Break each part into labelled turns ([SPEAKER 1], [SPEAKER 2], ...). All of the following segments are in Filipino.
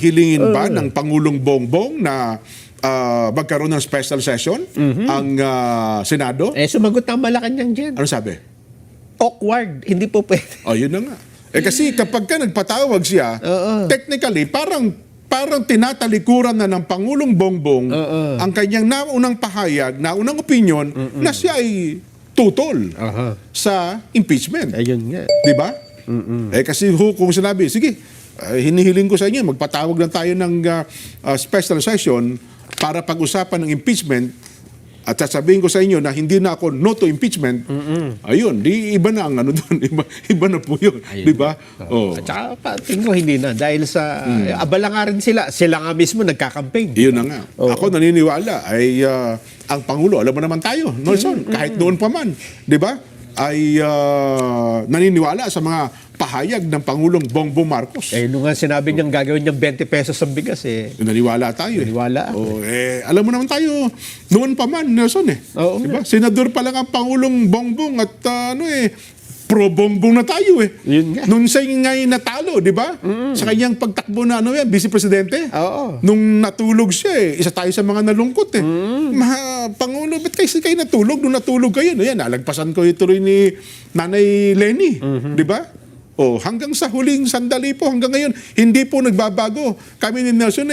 [SPEAKER 1] hihilingin ba ng Pangulong Bongbong na magkaroon ng special session ang Senado?
[SPEAKER 2] Sumagot ang Malacanang dyan.
[SPEAKER 1] Ano sabi?
[SPEAKER 2] Awkward. Hindi po pwede.
[SPEAKER 1] Yun na nga. Kasi kapag ka nagpatawag siya, technically, parang tinatalikuran na ng Pangulong Bongbong ang kanyang naunang pahayag, naunang opinion na siya ay tutol sa impeachment.
[SPEAKER 2] Ayun nga.
[SPEAKER 1] Di ba? Kasi kung sinabi, sige, hinihiling ko sa inyo, magpatawag lang tayo ng special session para pag-usapan ng impeachment at sasabihin ko sa inyo na hindi na ako no to impeachment, ayun, di iba na ang ano doon, iba na po yun. Di ba?
[SPEAKER 2] At saka tingin ko hindi na. Dahil sa, abala nga rin sila nga mismo nagkakampaign.
[SPEAKER 1] Yun na nga. Ako naniniwala ay ang Pangulo, alam mo naman tayo, Nelson, kahit noon pa man, di ba? Ay naniniwala sa mga pahayag ng Pangulong Bongbong Marcos.
[SPEAKER 2] Nung nga sinabi niyang gagawin niyang 20 pesos ang bigas
[SPEAKER 1] Naniwala tayo.
[SPEAKER 2] Naniwala.
[SPEAKER 1] Alam mo naman tayo, noon pa man, Nelson diba? Senador pa lang ang Pangulong Bongbong at pro Bongbong na tayo
[SPEAKER 2] Yun nga.
[SPEAKER 1] Nung siya ngay natalo, di ba? Sa kanyang pagtakbo na Vice Presidente.
[SPEAKER 2] Oo.
[SPEAKER 1] Nung natulog siya isa tayo sa mga nalungkot Pangulo, ba't kayo natulog? Nung natulog kayo, nalagpasan ko ituloy ni Nanay Lenny. Di ba? Hanggang sa huling sandali po, hanggang ngayon, hindi po nagbabago. Kami ni Nelson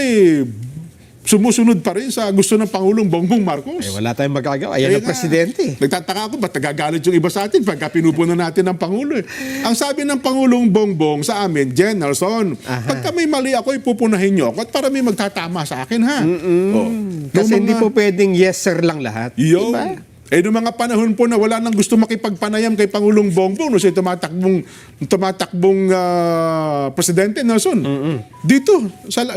[SPEAKER 1] sumusunod pa rin sa gusto ng Pangulong Bongbong Marcos.
[SPEAKER 2] Wala tayong magagawa. Ayan ang presidente.
[SPEAKER 1] Nagtataka ako, ba't nagagalit yung iba sa atin pagka pinupunan natin ng Pangulo Ang sabi ng Pangulong Bongbong sa amin, Jen, Nelson, pagka may mali ako, ipupunahin nyo ako at para may magtatama sa akin, ha?
[SPEAKER 2] Kasi hindi po pwedeng yes sir lang lahat.
[SPEAKER 1] Diba? Noong mga panahon po na wala nang gusto makipagpanayam kay Pangulong Bongbong no siya tumatakbong presidente Nelson. Dito,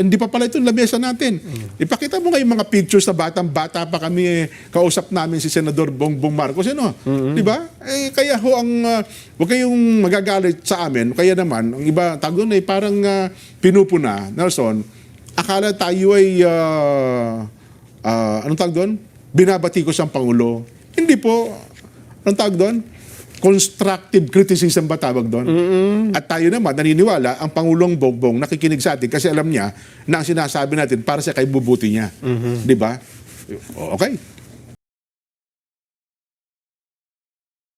[SPEAKER 1] hindi pa pala ito lamesa natin. Ipakita mo ngayong mga pictures na batang-bata pa kami kausap namin si Senador Bongbong Marcos. Di ba? Kaya ho huwag kayong magagalit sa amin. Kaya naman, ang iba tawag doon parang pinupuna, Nelson. Akala tayo ay anong tawag doon? Binabati ko siyang Pangulo. Hindi po, anong tawag doon? Constructive criticism ba tawag doon? At tayo naman, naniniwala, ang Pangulong Bongbong nakikinig sa atin kasi alam niya na ang sinasabi natin para sa kaibubuti niya. Di ba? Okay.